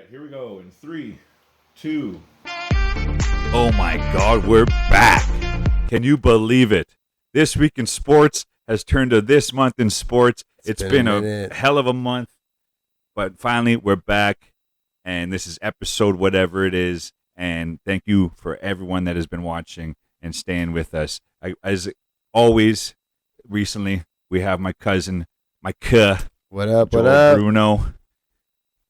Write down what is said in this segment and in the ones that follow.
Here we go in 3, 2. Oh my God, we're back. Can you believe it? This week in sports has turned to this month in sports. It's been a hell of a month, but finally we're back, and this is episode whatever it is. And thank you for everyone that has been watching and staying with us. As always, recently we have my cousin, Joel Bruneau.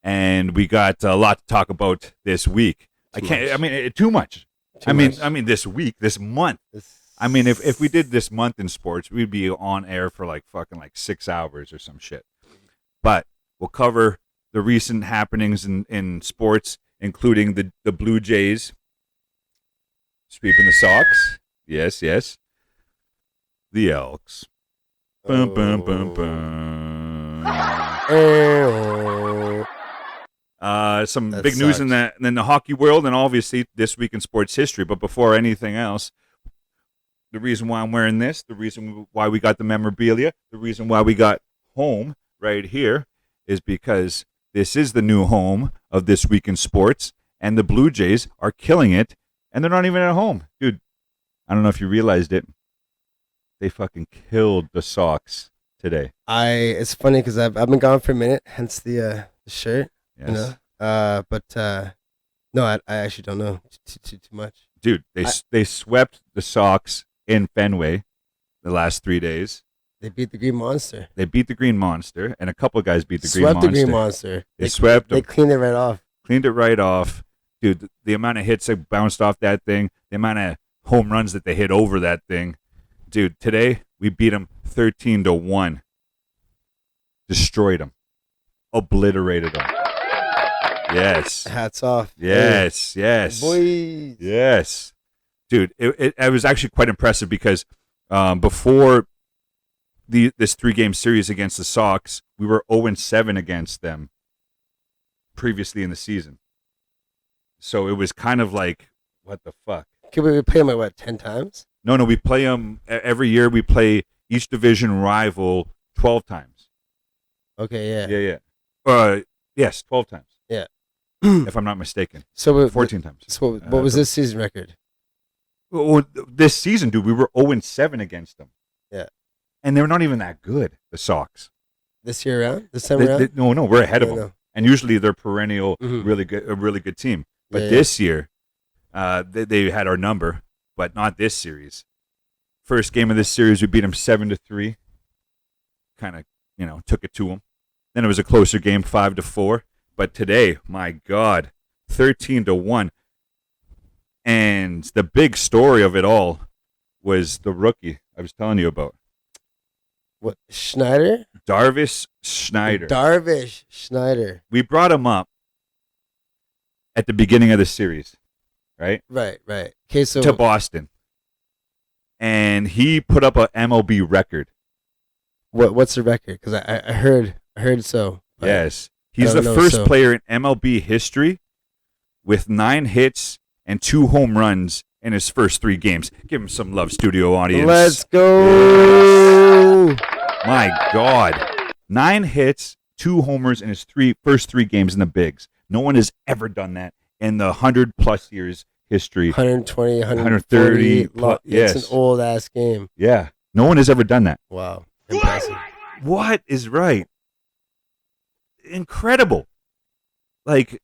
And we got a lot to talk about this week. Too much. This week, this month. If we did this month in sports, we'd be on air for like 6 hours or some shit. But we'll cover the recent happenings in sports, including the Blue Jays sweeping the Sox. Yes. The Elks. Boom, boom, boom, boom. Some big news in the hockey world, and obviously this week in sports history. But before anything else, the reason why I'm wearing this, the reason why we got the memorabilia, the reason why we got home right here is because this is the new home of This Week in Sports, and the Blue Jays are killing it, and they're not even at home. Dude, I don't know if you realized it. They fucking killed the Sox today. It's funny because I've been gone for a minute, hence the shirt. Yes. You know? No, I actually don't know too much. Dude, they swept the Sox in Fenway the last 3 days. They beat the Green Monster. They beat the Green Monster, and a couple of guys beat the Green Monster. Swept the Green Monster. They swept them. They cleaned it right off. Cleaned it right off. Dude, the amount of hits that bounced off that thing, the amount of home runs that they hit over that thing. Dude, today we beat them 13-1. Destroyed them. Obliterated them. Yes. Hats off. Yes. Boys. Yes. Dude, it was actually quite impressive because before this 3-game series against the Sox, we were 0-7 against them previously in the season. So it was kind of like, what the fuck? Can we play them like 10 times? No, we play them every year. We play each division rival 12 times. Okay, yeah. Yes, 12 times. Yeah. If I'm not mistaken. 14 times. So what was this season record? Well, this season, dude, we were 0-7 against them. Yeah. And they're not even that good, the Sox. This year around? This time around? No, we're ahead of them. No. And usually they're perennial, a really good team. But this year, they had our number, but not this series. First game of this series, we beat them 7-3. Kind of, took it to them. Then it was a closer game, 5-4. But today, my God, 13-1. And the big story of it all was the rookie I was telling you about. What, Schneider? Darvish Schneider. Darvish Schneider. We brought him up at the beginning of the series, right? Right. Okay, so to Boston. And he put up a MLB record. What's the record? Because I heard so. Yes. He's the first player in MLB history with 9 hits and 2 home runs in his first 3 games. Give him some love, studio audience. Let's go. Yes. My God. 9 hits, 2 homers in his first 3 games in the bigs. No one has ever done that in the 100-plus years history. 120, 130. Yes. It's an old-ass game. Yeah. No one has ever done that. Wow. Impressive. What is right? Incredible. Like,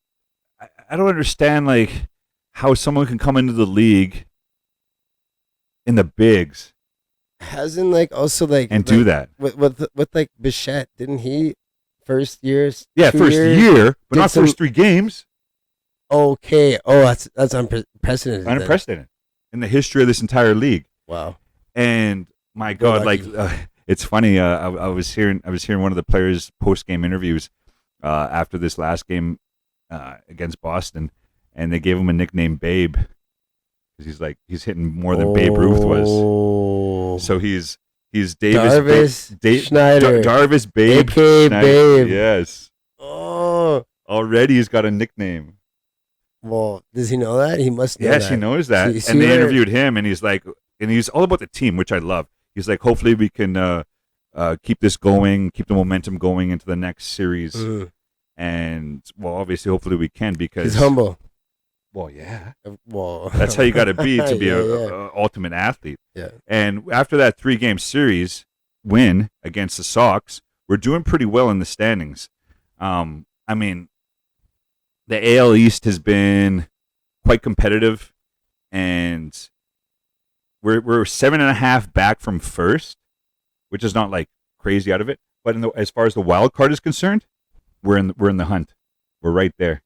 I don't understand, like, how someone can come into the league in the bigs. Hasn't, like, also, like... And do that. With like, Bichette, didn't he? First years? Yeah, first year, but not first 3 games. Okay. Oh, that's unprecedented. Unprecedented in the history of this entire league. Wow. And, my God, like... it's funny. I was hearing one of the players' post-game interviews after this last game against Boston, and they gave him a nickname, Babe, because he's hitting more than Babe Ruth was. So he's Darvish Schneider, Darvish Babe, A.K.A. Babe. Yes. Oh, already he's got a nickname. Well, does he know that? He must know that. Yes, he knows that. And they interviewed him, and he's all about the team, which I love. He's like, hopefully we can keep this going, keep the momentum going into the next series. And well, obviously, hopefully we can because He's humble. Well, yeah, Well, that's how you got to be to be Yeah, a ultimate athlete. yeah. And after that 3-game series win against the Sox, we're doing pretty well in the standings. I mean, the AL East has been quite competitive, and we're 7.5 back from first, which is not like crazy out of it. But as far as the wild card is concerned, we're in the hunt. We're right there.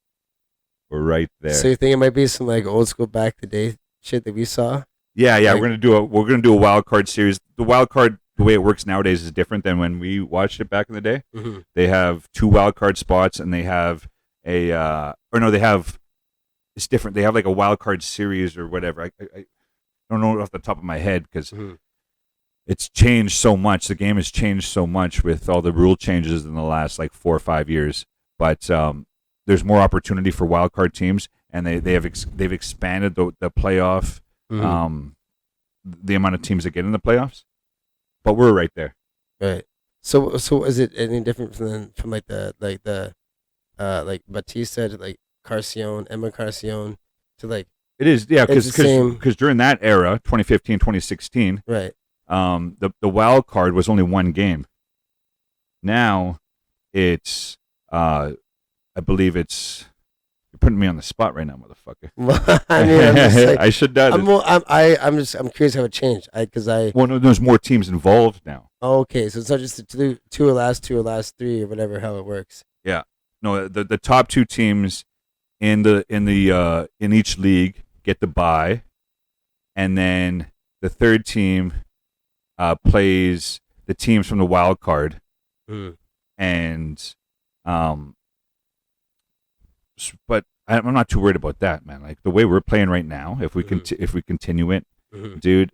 We're right there. So you think it might be some like old school back the day shit that we saw? Yeah. Like, we're gonna do a wild card series. The wild card, the way it works nowadays, is different than when we watched it back in the day. mm-hmm. They have 2 wild card spots, and they have it's different. They have like a wild card series or whatever. I don't know off the top of my head because it's changed so much. The game has changed so much with all the rule changes in the last like 4 or 5 years. But there's more opportunity for wild card teams, and they've expanded the playoff, the amount of teams that get in the playoffs. But we're right there. Right. So is it any different from like Batista to like Emma Carcion to like It is, yeah, It's the same. because during that era, 2015, 2016, right? the wild card was only 1 game. Now it's I believe it's. You're putting me on the spot right now, motherfucker. I mean, I'm just like, I should not. I'm curious how it changed. Well, no, there's more teams involved now. Oh, okay, so it's not just the two or last 3 or whatever how it works. Yeah, no, the top 2 teams in each league get the bye, and then the third team plays the teams from the wild card, and but I'm not too worried about that, man. Like the way we're playing right now, if we continue it, dude.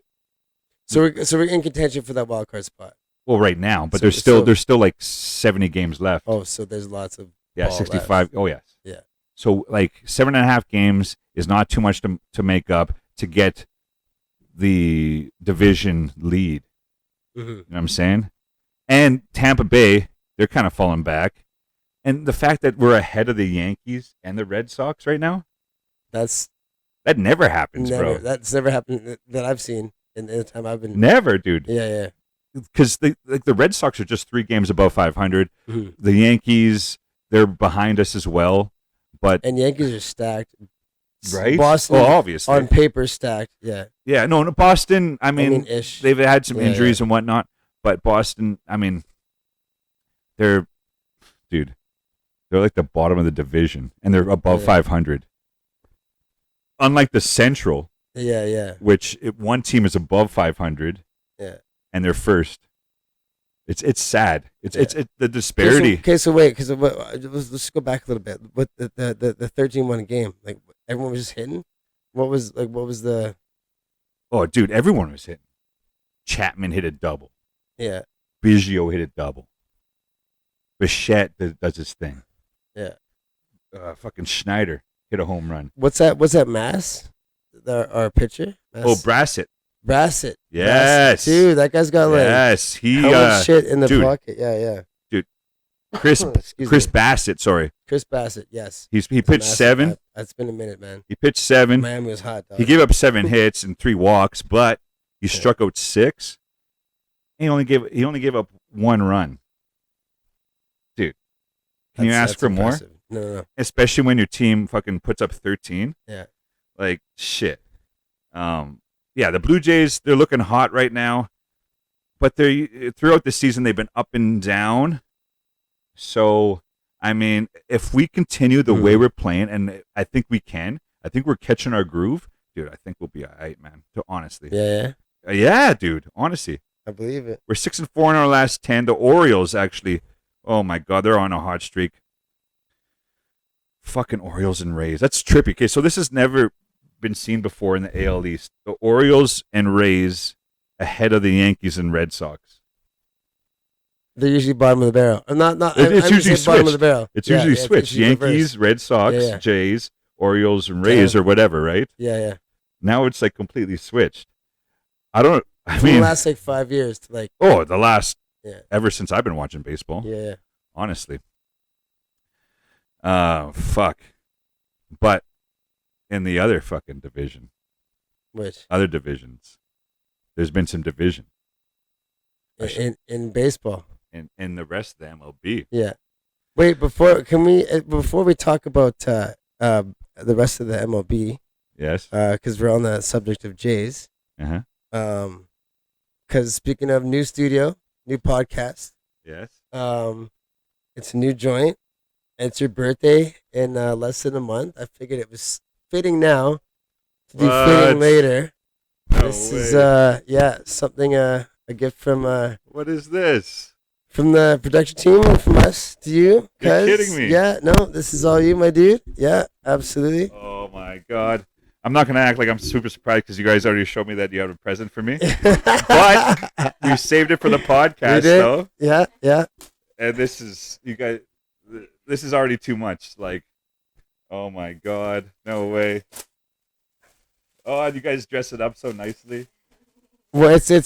So we're in contention for that wild card spot. Well, right now, but there's still like 70 games left. Oh, so there's lots of 65. left. Oh yes. Yeah. So like 7.5 games is not too much to make up to get the division lead. You know what I'm saying? And Tampa Bay, they're kind of falling back. And the fact that we're ahead of the Yankees and the Red Sox right now, that never happens, bro. That's never happened that I've seen in the time I've been. Never, dude. Yeah. Because the Red Sox are just 3 games above 500. The Yankees, they're behind us as well. And Yankees are stacked. Right? Boston, well, obviously. on paper, stacked. Yeah. Yeah, no, Boston, I mean ish. They've had some injuries and whatnot. But Boston, I mean, they're like the bottom of the division, and they're above 500. Unlike the Central, which one team is above 500, and they're first. It's sad. It's the disparity. Okay, so wait, because let's go back a little bit. What the 13-1 game? Like everyone was just hitting. What was the? Oh, dude, everyone was hitting. Chapman hit a double. Yeah. Biggio hit a double. Bichette does his thing. Yeah. Fucking Schneider hit a home run. What's that? Mass? Our pitcher? Oh, Brassett. Brassett. Yes. Dude, that guy's got he how much shit in the pocket. Yeah. Dude. Chris Bassett, sorry. Chris Bassett, yes. He pitched 7. That's been a minute, man. He pitched 7. Miami was hot, dog. He gave up 7 hits and 3 walks, but he struck out 6. He only gave up 1 run. Dude. Can you ask for impressive. more? No. Especially when your team fucking puts up 13. Yeah. Like shit. Yeah, the Blue Jays, they're looking hot right now, but they throughout the season they've been up and down. So, I mean, if we continue the way we're playing, and I think we can, I think we're catching our groove, dude. I think we'll be all right, man. Honestly. Yeah. Yeah, dude. Honestly, I believe it. We're 6-4 in our last 10. The Orioles actually. Oh my God, they're on a hot streak. Fucking Orioles and Rays. That's trippy. Okay, so this has never been seen before in the AL East. The Orioles and Rays ahead of the Yankees and Red Sox. They're usually bottom of the barrel. It's usually switched. Bottom of the barrel. It's usually switched. Yankees, Red Sox, Jays, Orioles, and Rays, or whatever, right? Yeah. Now it's like completely switched. I mean, the last like 5 years to like. Oh, the last ever since I've been watching baseball. Yeah. Honestly. Fuck. But in the other fucking division, Which other divisions, there's been some division in baseball. in the rest of the MLB. Yeah. Wait, before we talk about the rest of the MLB, Yes. because we're on the subject of Jays. Uh-huh. Because speaking of new studio, new podcast, Yes. it's a new joint. It's your birthday in less than a month. I figured it was fitting now to be fitting later. No This way. is something a gift from What is this? from the production team and from us to you. You're kidding me. Yeah, no, this is all you, my dude. Yeah, absolutely. Oh my God. I'm not gonna act like I'm super surprised because you guys already showed me that you have a present for me. But we saved it for the podcast, though. Yeah, yeah. And this is you guys. This is already too much. Like, oh my God, no way. Oh, you guys dress it up so nicely. Well, it's a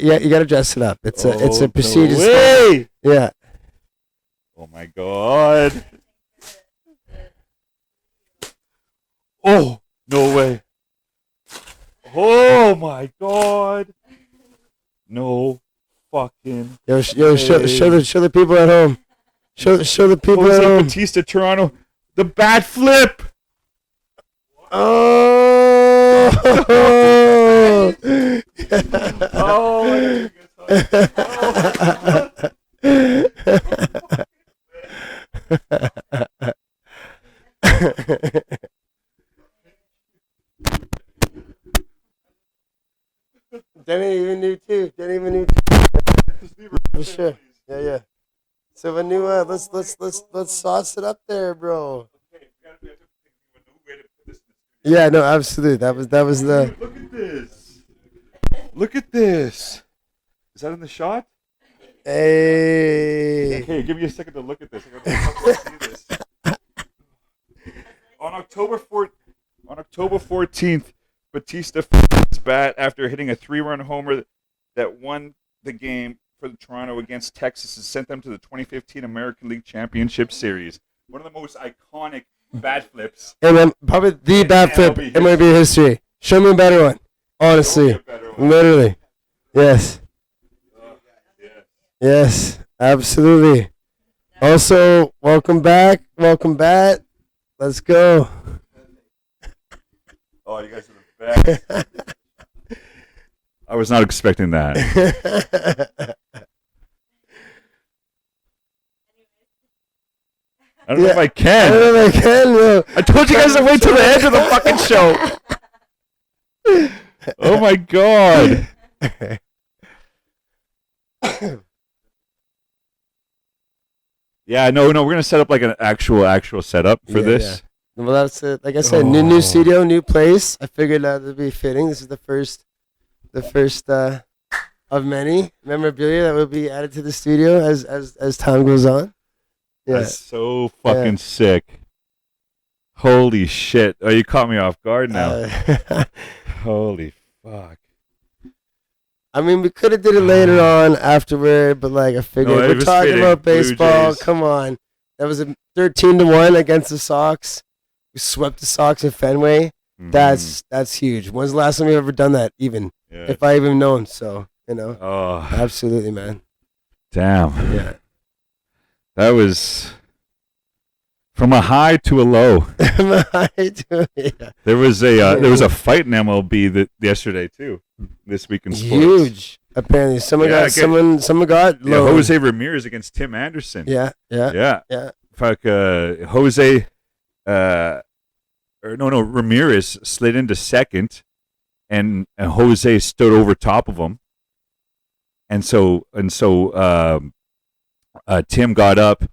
yeah. You gotta dress it up. It's a procedure. No way! Yeah. Oh my God. Oh, no way. Oh my God. No fucking. Yo, show the people at home. Show the people at Jose home. Bautista, Toronto. The bat flip. Oh. Oh. Denny even knew too. For sure. Yeah. So a new let's sauce it up there, bro. Yeah, no, absolutely. That was the. Look at this. Look at this. Is that in the shot? Hey. Okay, give me a second to look at this. I gotta see this. On October 14th, Bautista fired his bat after hitting a 3-run homer that won the game for the Toronto against Texas and sent them to the 2015 American League Championship Series. One of the most iconic bat flips. And then probably the bat flip in MLB history. Show me a better one. Honestly. Literally. Yes. Yes. Absolutely. Also, welcome back. Welcome back. Let's go. Oh, you guys are the best. I was not expecting that. I don't know if I can. No. I told you guys to wait till the end of the fucking show. Oh my God. Yeah, no, we're gonna set up like an actual setup for this. Yeah. Well, that's it. Like I said, new studio, new place. I figured that would be fitting. This is the first of many memorabilia that will be added to the studio as time goes on. Yeah. That's so fucking sick. Holy shit. Oh, you caught me off guard now. Holy fuck. I mean, we could have did it later on afterward, but like I figured we're talking about baseball. Come on. That was a 13-1 against the Sox. We swept the Sox in Fenway. Mm-hmm. That's huge. When's the last time we've ever done that, even? Yeah. If I even known. So, Oh. Absolutely, man. Damn. Yeah. That was from a high to a low. There was a fight in MLB yesterday too. This week in sports. Huge. Apparently, someone got low. Jose Ramirez against Tim Anderson. Yeah. Fuck, Jose. Ramirez slid into second, and Jose stood over top of him, and so Tim got up,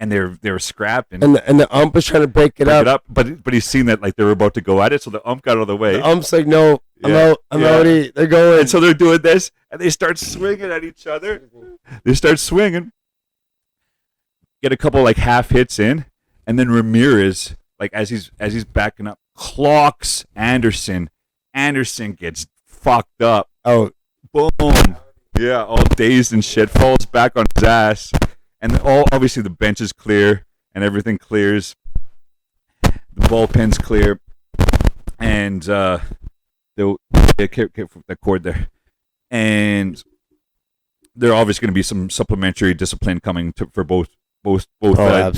and they were scrapping, and the ump was trying to break it up, but he's seen that like they were about to go at it, so the ump got out of the way. The ump's like, no, I'm out. They're going, and so they're doing this, and they start swinging at each other. They start swinging, get a couple like half hits in, and then Ramirez, like as he's backing up, clocks Anderson. Anderson gets fucked up. Oh, boom. Yeah, all dazed and shit, falls back on his ass, and obviously the bench is clear, and everything clears. The bullpen's clear, and they'll keep the cord there, and there are obviously going to be some supplementary discipline coming for both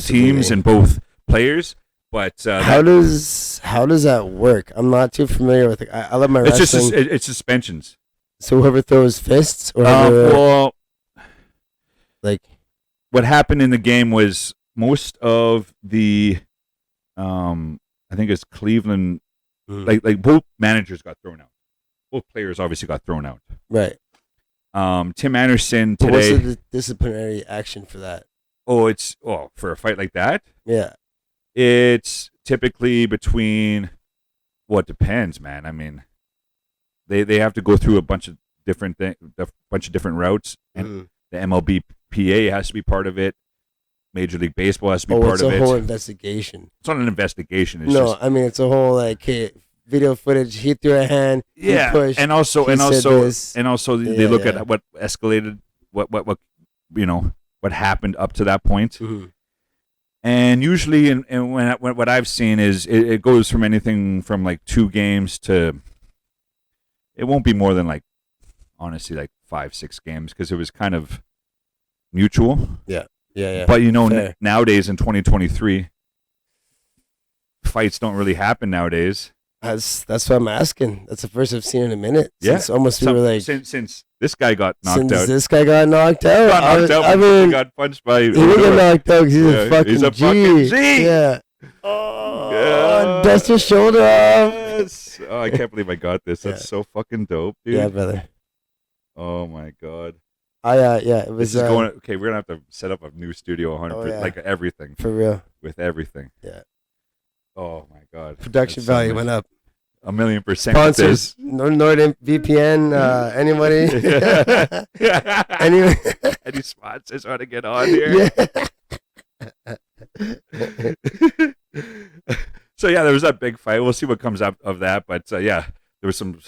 teams and both players. But how does that work? I'm not too familiar with it. I love my wrestling. It's suspensions. So whoever throws fists, or like what happened in the game was most of the, I think it's Cleveland, like both managers got thrown out. Both players obviously got thrown out. Right. Tim Anderson today. What's the disciplinary action for that? For a fight like that? Yeah. It's typically between, well, it depends, man. I mean, they have to go through a bunch of different routes, and the MLBPA has to be part of it. Major League Baseball has to be part of it. It's a whole investigation. It's not an investigation. It's a whole video footage. He threw a hand. Yeah, he pushed, and also they look at what escalated, what happened up to that point. Mm-hmm. And usually, and what I've seen is it goes from anything from like 2 games to, it won't be more than honestly 5-6 games, because it was kind of mutual. Yeah. But nowadays in 2023, fights don't really happen nowadays. That's what I'm asking. That's the first I've seen in a minute. Since almost since this guy got knocked out. This guy got knocked out. I mean, he got punched by. He didn't get knocked out because he's a fucking G. Yeah. Dust his shoulder off. Yes. Oh, I can't believe I got this. That's so fucking dope, dude. Yeah, brother. Oh my god. It was okay, we're gonna have to set up a new studio 100%, everything. For real. With everything. Yeah. Oh my god. Production value went up. 1,000,000%. Sponsors, NordVPN, anybody? Any sponsors want to get on here? Yeah. So there was that big fight. We'll see what comes up of that. But there was some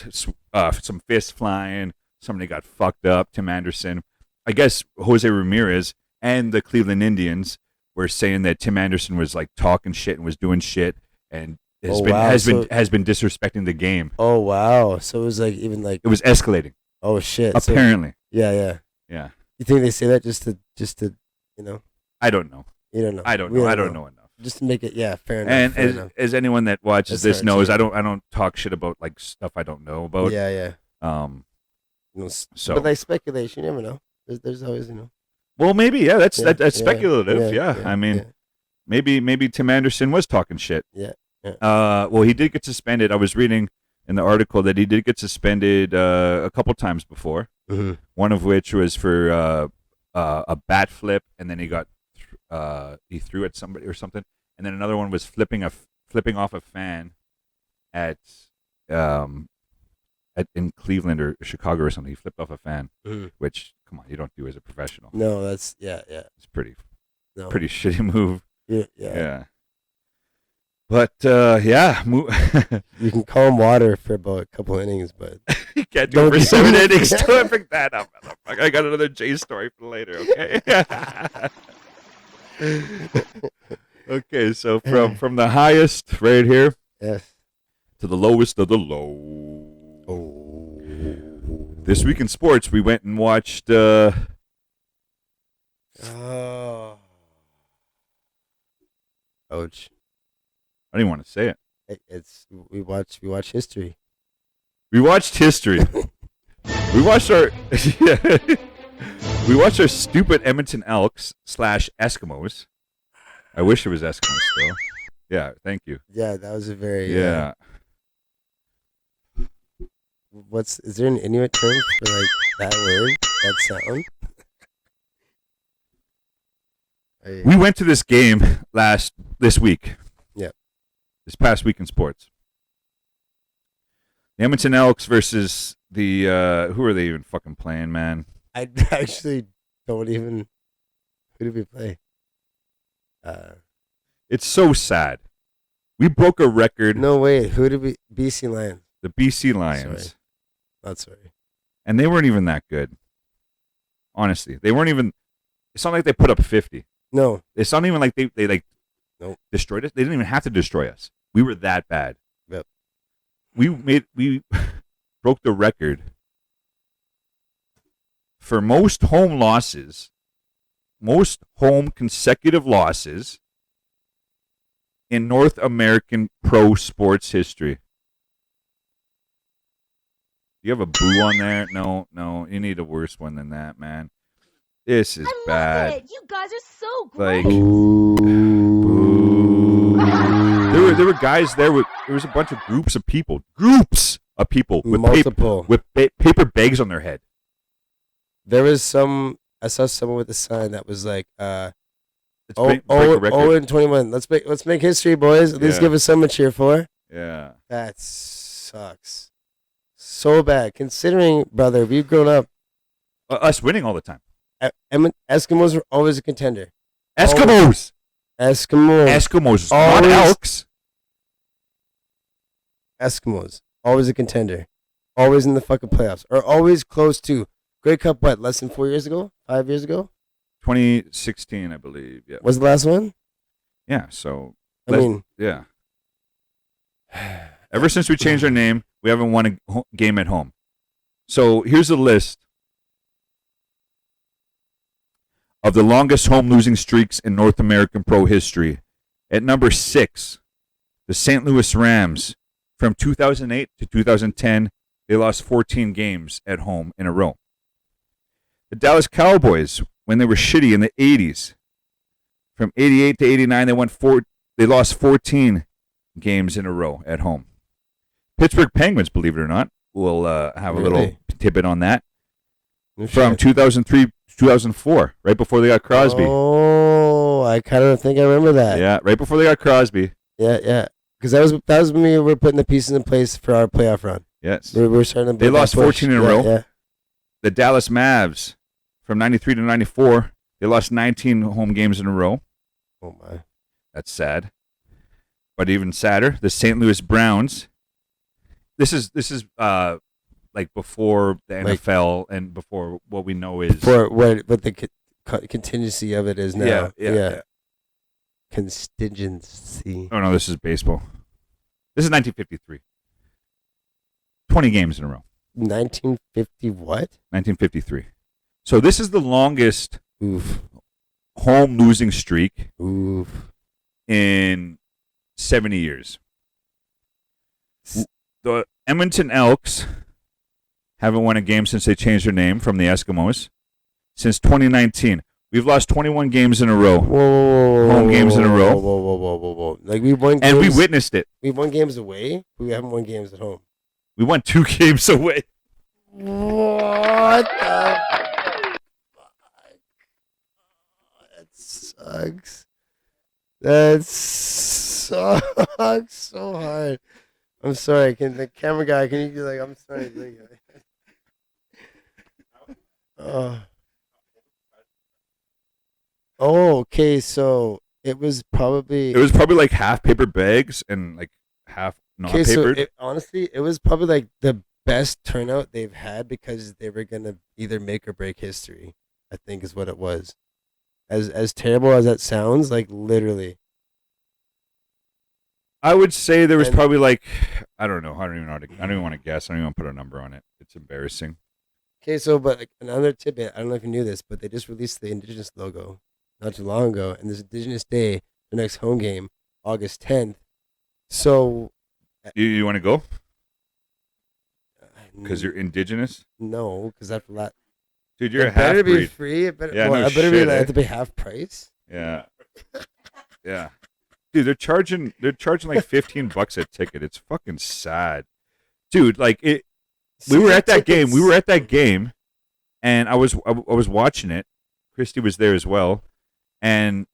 fists flying. Somebody got fucked up. Tim Anderson. I guess Jose Ramirez and the Cleveland Indians were saying that Tim Anderson was talking shit and was doing shit and has been disrespecting the game. Oh wow! So it was it was escalating. Oh shit! Apparently. Yeah. You think they say that just to I don't know. You don't know. I don't know. I don't know enough. Just to make it fair enough. And as anyone that watches this knows, I don't talk shit about stuff I don't know about. Yeah. So, but speculation, you never know. There's always Well, maybe that's speculative. Yeah. I mean, maybe Tim Anderson was talking shit. Yeah. Well, he did get suspended. I was reading in the article that he did get suspended a couple times before. Mm-hmm. One of which was for a bat flip, and then he threw at somebody or something, and then another one was flipping off a fan at in Cleveland or Chicago or something. He flipped off a fan, which come on, you don't do as a professional. No, that's It's pretty shitty move. Yeah. But you can call him water for about a couple innings, but you can't do it for 7 innings. Don't pick that up, motherfucker. I got another J story for later. Okay. Okay, so from the highest right here, yes, to the lowest of the low. Oh. This week in sports, we went and watched. Ouch. I don't even want to say it. We watch history. We watched history. We watched our we watched our stupid Edmonton Elks / Eskimos. I wish it was Eskimos still. Yeah, thank you. Yeah, that was a very yeah. Is there an Inuit term for that word, that sound? We went to this game this week. Yeah. This past week in sports. The Edmonton Elks versus the who are they even fucking playing, man? I actually don't even. Who did we play? It's so sad. We broke a record. No way. Who did we? BC Lions. The BC Lions. Sorry. Not sorry. And they weren't even that good. Honestly, they weren't even. It's not like they put up 50. No. It's not even like they Nope. Destroyed us. They didn't even have to destroy us. We were that bad. Yep. We broke the record for most home consecutive losses in North American pro sports history. Do you have a boo on there? No. You need a worse one than that, man. This is bad. It. You guys are so great. Like, boo. There were guys there. There was a bunch of groups of people with paper bags on their head. There was some. I saw someone with a sign that was like, break a record. 0-21. Let's make history, boys. At least give us something to cheer for. Yeah. That sucks. So bad. Considering, brother, we've grown up. Us winning all the time. Eskimos were always a contender. Eskimos, always. not Elks. Eskimos, always a contender. Always in the fucking playoffs. Or always close to. Grey Cup, what, less than 4 years ago? 5 years ago? 2016, I believe. Yeah. Was the last one? Yeah, so. Yeah. Ever since we changed our name, we haven't won a game at home. So here's a list of the longest home losing streaks in North American pro history. At number 6, the St. Louis Rams. From 2008 to 2010, they lost 14 games at home in a row. The Dallas Cowboys, when they were shitty in the 80s, from 88 to 89, they lost 14 games in a row at home. Pittsburgh Penguins, believe it or not, will have a little tidbit on that. From 2003 to 2004, right before they got Crosby. Oh, I kind of think I remember that. Yeah, right before they got Crosby. Yeah. Because that was when we were putting the pieces in place for our playoff run. Yes. We were starting to They lost 14 in a row. Yeah. The Dallas Mavs, from 93 to 94, they lost 19 home games in a row. Oh, my. That's sad. But even sadder, the St. Louis Browns. This is like before the NFL and before what we know is. For what the contingency of it is now. Yeah. Contingency. Oh, no, this is baseball. This is 1953. 20 games in a row. 1950 what? 1953. So this is the longest Oof. home losing streak Oof. in 70 years. The Edmonton Elks haven't won a game since they changed their name from the Eskimos. Since 2019. We've lost 21 games in a row. Home games in a row. Whoa. Like we won games, and we witnessed it. We won games away, but we haven't won games at home. We won 2 games away. What the fuck? That sucks. That sucks so hard. I'm sorry. Can the camera guy, can you be like, I'm sorry. Oh, okay. So it was probably like half paper bags and like half not papered. So honestly, it was probably like the best turnout they've had because they were gonna either make or break history. I think is what it was. As terrible as that sounds, like literally. I would say there was probably like I don't know. I don't even want to guess. I don't even want to put a number on it. It's embarrassing. Okay, so but like, another tidbit. I don't know if you knew this, but they just released the Indigenous logo not too long ago, and this Indigenous Day, the next home game, August 10th. So, you want to go? Because you're Indigenous? No, because after that, dude, you're a half better breed. Be free. It better, yeah, well, no I better shit, be like, I have to pay half price. Yeah, yeah, dude, they're charging like $15 a ticket. It's fucking sad, dude. Like it. We were at that game. We were at that game, and I was watching it. Christy was there as well. And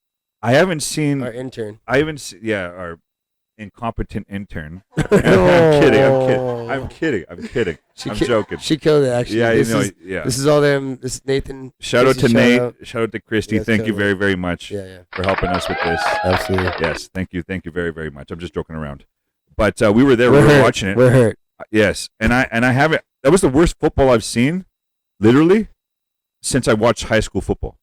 I haven't seen our intern. Our incompetent intern. I'm kidding. I'm joking. She killed it actually. Yeah, This is all them. This is Nathan. Shout out to Nate. Shout out to Christy. Yes, thank you very, very much. Yeah. For helping us with this. Absolutely. Yes, thank you very, very much. I'm just joking around, but we were there. We were watching it. We're hurt. Yes, and I haven't. That was the worst football I've seen, literally, since I watched high school football.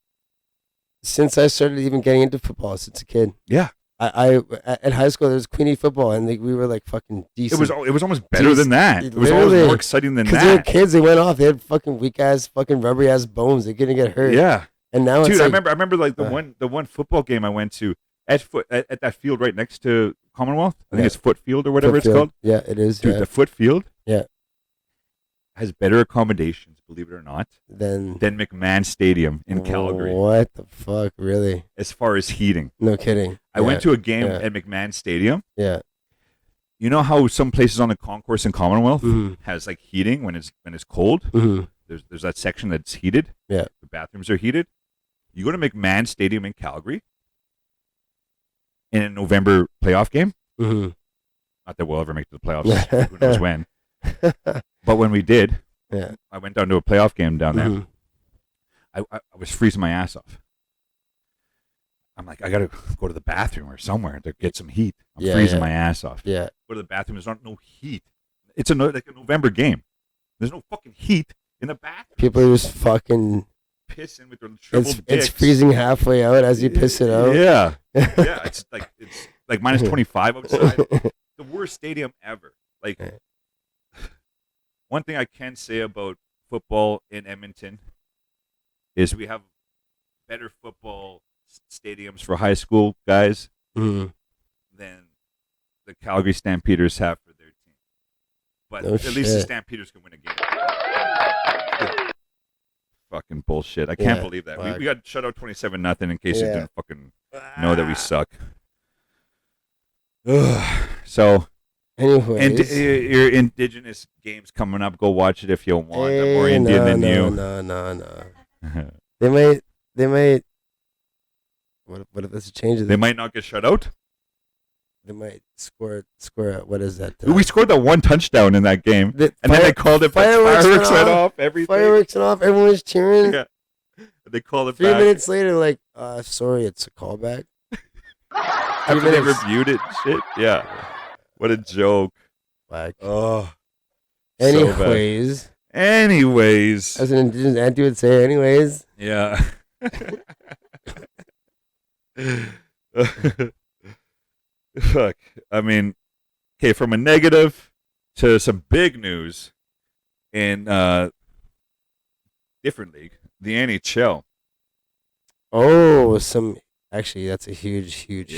Since I started even getting into football since a kid. Yeah. I at high school there was Queenie football, and we were like fucking decent. It was almost better than that. It was almost more exciting than that. Because they were kids, they went off. They had fucking weak ass, fucking rubbery ass bones. They couldn't get hurt. Yeah. And now, dude, it's I remember like the one football game I went to at that field right next to Commonwealth. I think it's Foot Field or whatever it's called. Yeah, it is. Dude, the Foot Field. Yeah. Has better accommodations, believe it or not, than McMahon Stadium in Calgary. What the fuck, really? As far as heating. No kidding. I went to a game at McMahon Stadium. Yeah. You know how some places on the concourse in Commonwealth has like heating when it's cold? Mm-hmm. There's that section that's heated. Yeah. The bathrooms are heated. You go to McMahon Stadium in Calgary in a November playoff game. Mm-hmm. Not that we'll ever make it to the playoffs. Who knows when. But when we did, I went down to a playoff game down there. I was freezing my ass off. I'm like, I got to go to the bathroom or somewhere to get some heat. I'm freezing my ass off. Yeah. Go to the bathroom. There's no heat. It's like a November game. There's no fucking heat in the bathroom. People are just fucking pissing with their shriveled It's dicks. freezing halfway out as you piss it out. Yeah. Yeah. It's like minus 25 outside. The worst stadium ever. Like, one thing I can say about football in Edmonton is we have better football stadiums for high school guys than the Calgary Stampeders have for their team. But at least the Stampeders can win a game. Fucking bullshit. I can't believe that. We got shut out 27-0 in case you didn't fucking know that we suck. So... Anyways, your Indigenous games coming up. Go watch it if you want. I'm more Indian than you. No. They might. What if there's a change? They might not get shut out. They might score. What is that? We scored that one touchdown in that game, and then they called it fireworks went off. Everything. Fireworks went off. Everyone was cheering. Yeah. They called it 3 back. minutes later, like, sorry, it's a callback. After they reviewed it, shit. Yeah. What a joke. Black. Oh. Anyways. As an Indigenous auntie would say, anyways. Yeah. Fuck. I mean, okay, from a negative to some big news in different league, the NHL. Oh, actually, that's a huge trade.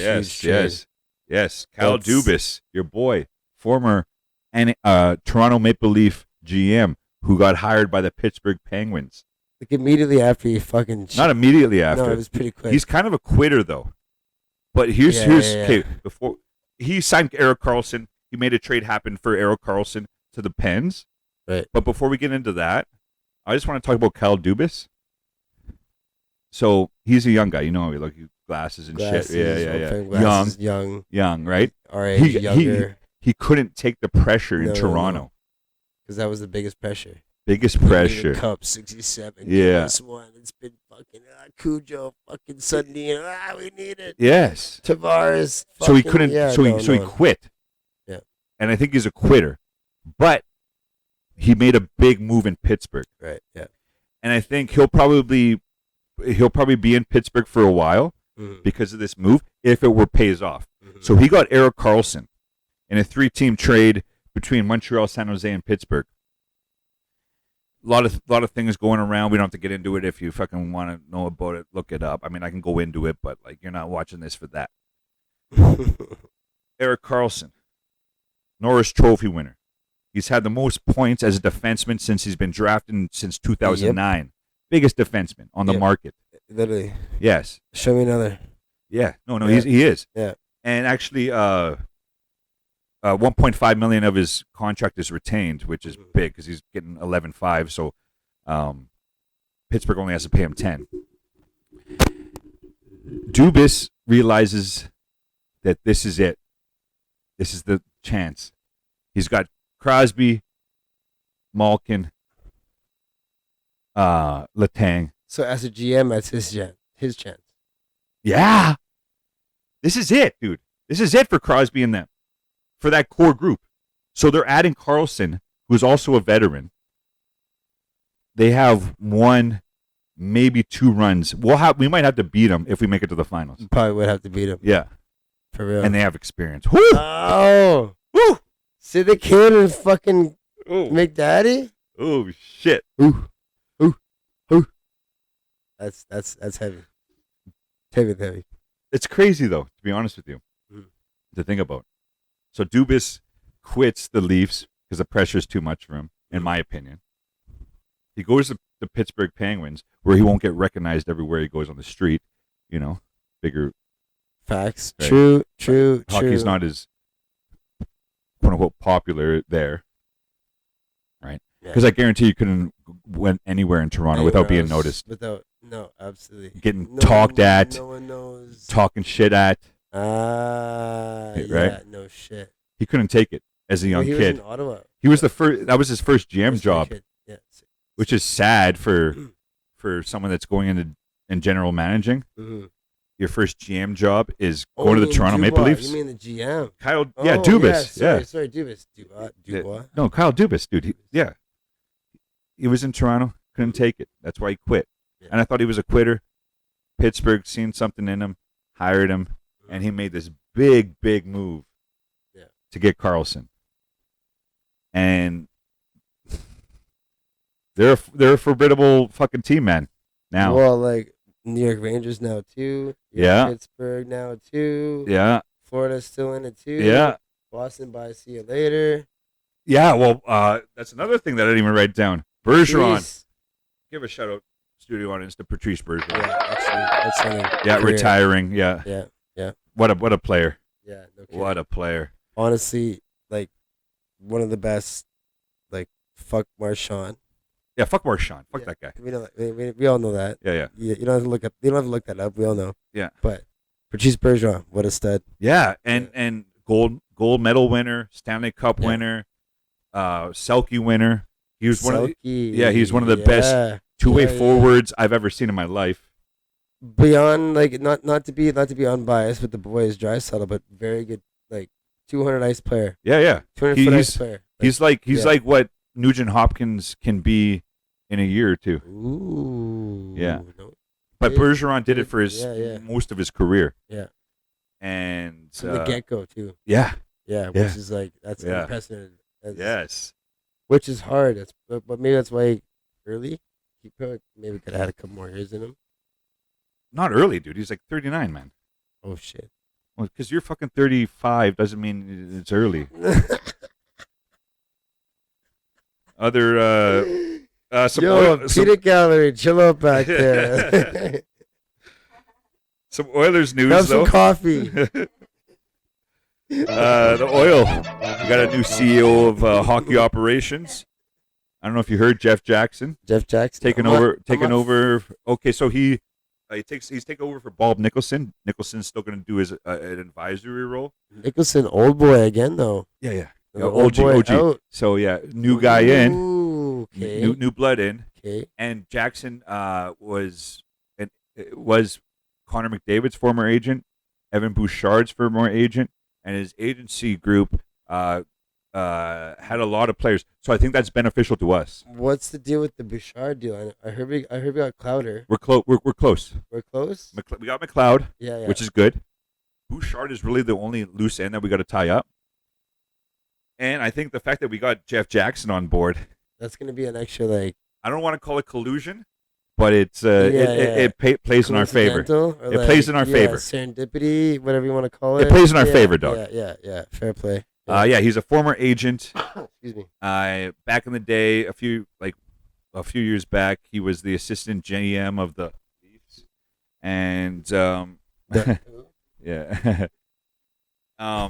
Yes, Kyle Dubas, your boy, former Toronto Maple Leaf GM, who got hired by the Pittsburgh Penguins. Like immediately after he fucking... Not immediately after. No, it was pretty quick. He's kind of a quitter, though. But here's okay, before he signed Erik Karlsson, he made a trade happen for Erik Karlsson to the Pens. Right. But before we get into that, I just want to talk about Kyle Dubas. So he's a young guy, like glasses and shit. Yeah. Young, right? All right, younger. He couldn't take the pressure in Toronto. Because that was the biggest pressure. Biggest pressure. Cup 67. Yeah. One. It's been fucking Cujo, fucking Sundin. We need it. Yes. Tavares. So he couldn't. He quit. Yeah. And I think he's a quitter, but he made a big move in Pittsburgh. Right. Yeah. And I think he'll probably be in Pittsburgh for a while because of this move if it pays off. Mm-hmm. So he got Erik Karlsson in a 3-team trade between Montreal, San Jose, and Pittsburgh. A lot of things going around. We don't have to get into it. If you fucking want to know about it, look it up. I mean, I can go into it, but you're not watching this for that. Erik Karlsson, Norris Trophy winner. He's had the most points as a defenseman since he's been drafted since 2009. Yep. Biggest defenseman on the market. Literally. Yes. Show me another. Yeah. No, he is. Yeah. And actually, $1.5 million of his contract is retained, which is big because he's getting 11.5. So Pittsburgh only has to pay him 10. Dubas realizes that this is it. This is the chance. He's got Crosby, Malkin, Letang. So as a GM, that's his chance. Yeah. This is it, dude. This is it for Crosby and them. For that core group. So they're adding Karlsson, who's also a veteran. They have 1, maybe 2 runs. We might have to beat them if we make it to the finals. Probably would have to beat them. Yeah. For real. And they have experience. Woo! Oh. Woo! See the kid and fucking Ooh. McDaddy? Oh, shit. Ooh. That's heavy. Heavy. It's crazy, though, to be honest with you, to think about. So Dubas quits the Leafs because the pressure is too much for him, in my opinion. He goes to the Pittsburgh Penguins, where he won't get recognized everywhere he goes on the street. You know, bigger facts. Right? True. Hockey's not as quote unquote popular there, right? Because I guarantee you couldn't went anywhere in Toronto without being noticed. No, absolutely. Getting talked at. No one knows. Talking shit at. Right? Yeah, no shit. He couldn't take it as a young he kid. Was in Ottawa. He was the first. That was his first GM job. Yeah. Which is sad for someone that's going into in general managing. Mm-hmm. Your first GM job is going to the Toronto Maple Leafs. You mean the GM? Kyle, Dubas. Sorry, Dubas. Dubois. No, Kyle Dubas, dude. He was in Toronto, couldn't take it. That's why he quit. Yeah. And I thought he was a quitter. Pittsburgh seen something in him, hired him, and he made this big move to get Karlsson. And they're a formidable fucking team, man. Now, well, like New York Rangers now too. Pittsburgh now too. Yeah. Florida's still in it too. Yeah. Boston by see you later. Yeah. Well, that's another thing that I didn't even write down. Bergeron. Give a shout out, studio audience, to Patrice Bergeron. Yeah, actually, that's career. Retiring. Yeah. What a player. Yeah. No kidding. What a player. Honestly, like one of the best. Like fuck Marchand. Yeah, fuck Marchand. Fuck that guy. We all know that. Yeah. You don't have to look up. You don't have to look that up. We all know. Yeah. But Patrice Bergeron, what a stud. Yeah, and gold medal winner, Stanley Cup winner, Selke winner. He was one of the he's one of the best two-way forwards I've ever seen in my life. Beyond like not to be unbiased with the boys Draisaitl, but very good 200 ice player. Yeah. 200 foot ice player. He's like what Nugent Hopkins can be in a year or two. Ooh. Yeah. But Bergeron did it for his most of his career. Yeah. And from the get-go too. Yeah. Yeah, which is that's unprecedented. Yes. Which is hard. But maybe that's why early. He probably maybe could have had a couple more years in him. Not early, dude. He's like 39, man. Oh shit. Well, because you're fucking 35 doesn't mean it's early. Peter Gallery, chill out back there. Some Oilers news, have some coffee. The Oil. We got a new CEO of hockey operations. I don't know if you heard Jeff Jackson. Taking over. Okay, so he's taking over for Bob Nicholson. Nicholson's still going to do his an advisory role. Nicholson, old boy again though. Yeah. OG. Out. So new guy in. Okay. New blood in. Okay. And Jackson was Connor McDavid's former agent, Evan Bouchard's former agent, and his agency group had a lot of players. So I think that's beneficial to us. What's the deal with the Bouchard deal? I heard we got Clowder. We're close. We're close. We got McLeod. Yeah. Which is good. Bouchard is really the only loose end that we got to tie up. And I think the fact that we got Jeff Jackson on board, that's going to be an extra I don't want to call it collusion, but it's it plays in our favor. It plays in our favor. Serendipity, whatever you want to call it. It plays in our favor, dog. Yeah. Fair play. He's a former agent. Excuse me. Back in the day, a few years back, he was the assistant GM of the Leafs, and yeah.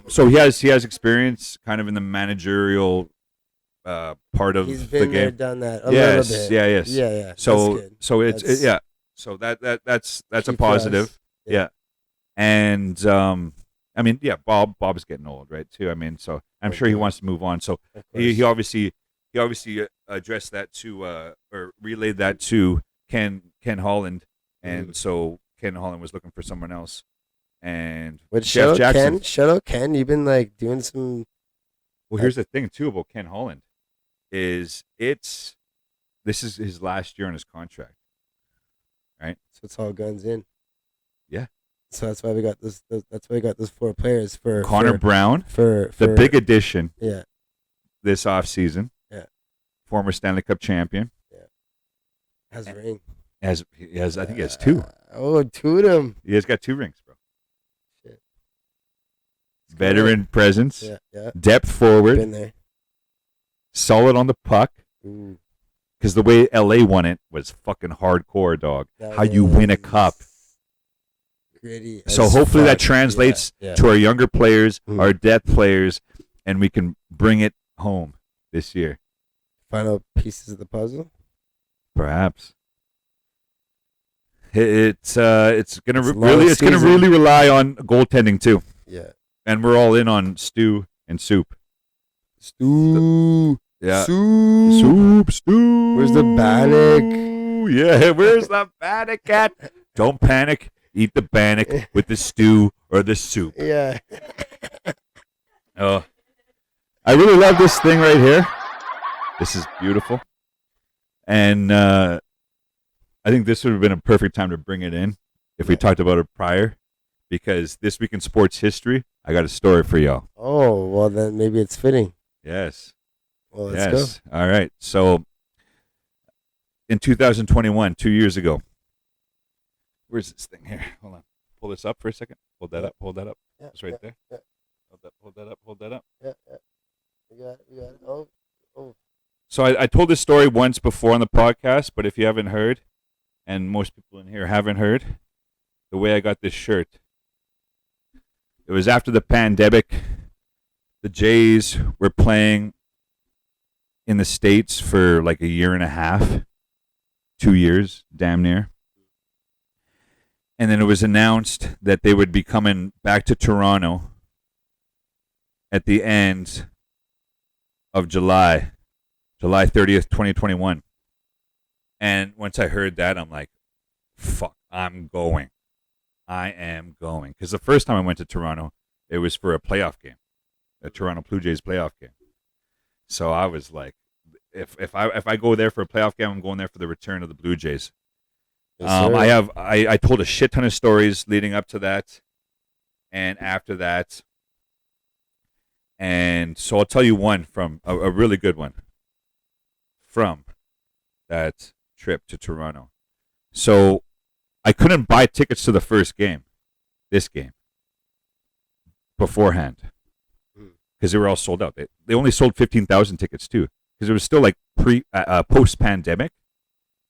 So he has experience kind of in the managerial part of the game. He's been there, done that a little bit. Yes. Yeah. So So that's a positive. Yeah. And Bob is getting old, right? Too. I mean, so I'm sure he wants to move on. So he obviously addressed that to or relayed that to Ken Holland, and so Ken Holland was looking for someone else. And Jeff Jackson. Shout out Ken. You've been doing some. Well, here's the thing too about Ken Holland, this is his last year on his contract, right? So it's all guns in. Yeah. So that's why we got this. That's why we got those 4 players for Connor Brown, for the big addition. Yeah. This offseason. Yeah. Former Stanley Cup champion. Yeah. Has a ring. I think he has 2. 2 of them. He has got 2 rings, bro. Shit. Veteran presence. Yeah. Depth forward. Been there. Solid on the puck. Ooh. Because the way LA won it was fucking hardcore, dog. How you win a cup. Gritty. So hopefully that translates to our younger players, our depth players, and we can bring it home this year. Final pieces of the puzzle? Perhaps. It's gonna really rely on goaltending too. Yeah. And we're all in on Stu and Soup. Stu. Yeah. Soup. Stu. Where's the bannock? Yeah, where's the bannock at? Don't panic. Eat the bannock with the stew or the soup. Yeah. Oh, I really love this thing right here. This is beautiful. And I think this would have been a perfect time to bring it in if we talked about it prior. Because this week in sports history, I got a story for y'all. Oh, well, then maybe it's fitting. Yes. Well, let's go. All right. So in 2021, 2 years ago, where's this thing here? Hold on. Pull this up for a second. Hold that up. Hold that up. Yeah, it's right there. Yeah. Hold that up. Hold that up. Yeah. We got it. Oh. So I told this story once before on the podcast, but if you haven't heard, and most people in here haven't heard, the way I got this shirt, it was after the pandemic. The Jays were playing in the States for like a year and a half, 2 years, damn near. And then it was announced that they would be coming back to Toronto at the end of July 30th, 2021. And once I heard that, I'm like, fuck, I'm going. I am going. Because the first time I went to Toronto, it was for a playoff game, a Toronto Blue Jays playoff game. So I was like, if I go there for a playoff game, I'm going there for the return of the Blue Jays. Yes, I told a shit ton of stories leading up to that and after that. And so I'll tell you one from a really good one from that trip to Toronto. So I couldn't buy tickets to the first game, this game, beforehand because they were all sold out. They only sold 15,000 tickets too because it was still like post-pandemic.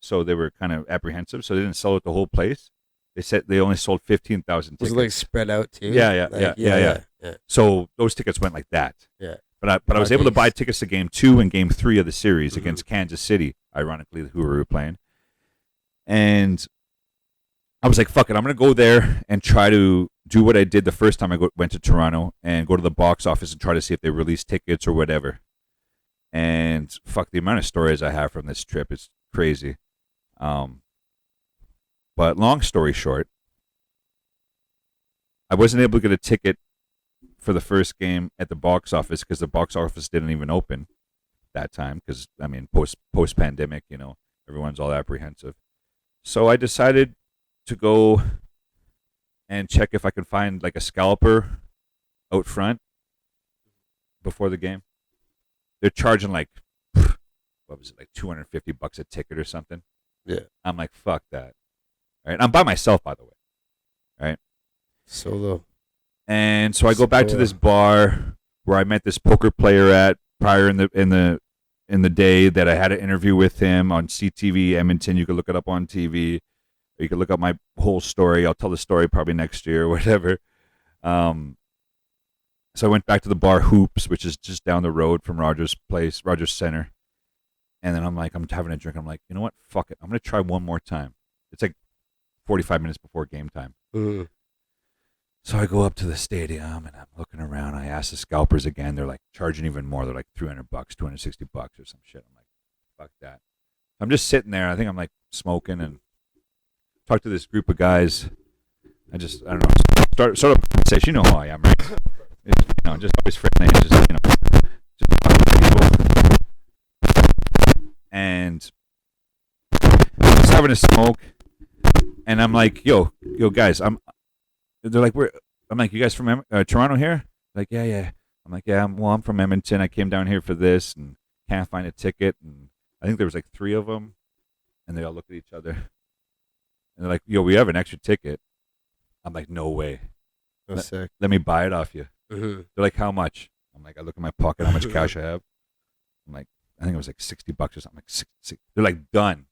So they were kind of apprehensive. So they didn't sell out the whole place. They said they only sold 15,000 tickets. Was it like spread out too? Yeah. So those tickets went like that. Yeah. But I was able to buy tickets to Game 2 and Game 3 of the series against Kansas City, ironically, who we were playing. And I was like, fuck it, I'm going to go there and try to do what I did the first time I went to Toronto and go to the box office and try to see if they released tickets or whatever. And fuck, the amount of stories I have from this trip is crazy. But long story short, I wasn't able to get a ticket for the first game at the box office because the box office didn't even open that time because, I mean, post-pandemic, you know, everyone's all apprehensive. So I decided to go and check if I could find like a scalper out front before the game. They're charging like, what was it, like $250 a ticket or something? Yeah. I'm like, fuck that. All right. I'm by myself, by the way. All right. Solo. And so I go back to this bar where I met this poker player at prior in the day that I had an interview with him on CTV Edmonton. You could look it up on TV. Or you could look up my whole story. I'll tell the story probably next year or whatever. So I went back to the bar Hoops, which is just down the road from Rogers Center. And then I'm like, I'm having a drink. I'm like, you know what? Fuck it. I'm going to try one more time. It's like 45 minutes before game time. Mm. So I go up to the stadium and I'm looking around. I ask the scalpers again. They're like charging even more. They're like $300, $260 or some shit. I'm like, fuck that. I'm just sitting there. I think I'm like smoking and talk to this group of guys. I don't know, sort of say, you know how I am, right? It's, you know, just always friendly, just, you know, just talking to people. And I'm just having a smoke. And I'm like, yo, guys, they're like, I'm like, you guys from Toronto here? Like, yeah. I'm like, yeah, I'm from Edmonton. I came down here for this and can't find a ticket. And I think there was like 3 of them. And they all look at each other. And they're like, yo, we have an extra ticket. I'm like, no way. That's sick. Let me buy it off you. Mm-hmm. They're like, how much? I'm like, I look in my pocket, how much cash I have. I'm like, I think it was like $60 or something. I'm like, 60. They're like, done.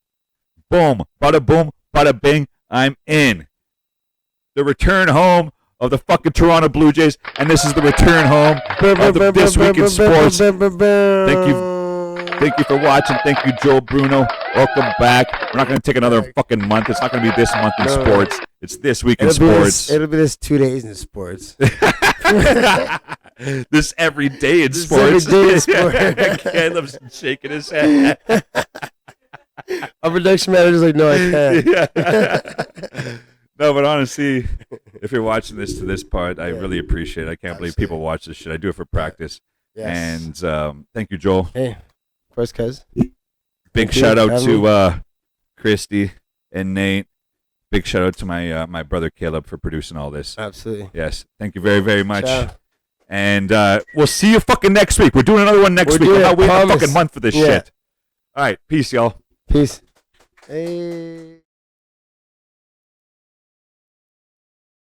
Boom. Boom. Bada bing. I'm in. The return home of the fucking Toronto Blue Jays, and this is the return home of This Week in Sports. Thank you for watching. Thank you, Joel Bruneau. Welcome back. We're not going to take another fucking month. It's not going to be this month in sports. It's This Week in Sports. It'll be this 2 days in sports. This every day in sports. Every day in sports. Caleb's shaking his head. Our production manager's like, no, I can't. Yeah. No, but honestly, if you're watching this to this part, I really appreciate it. I can't believe people watch this shit. I do it for practice. Yes. And thank you, Joel. Hey, of course, cuz. Big shout out to Christy and Nate. Big shout out to my brother Caleb for producing all this. Absolutely. Yes. Thank you very, very much. Ciao. And we'll see you fucking next week. We're doing another one next week. We're not waiting a fucking month for this shit. All right. Peace, y'all. Peace. Hey.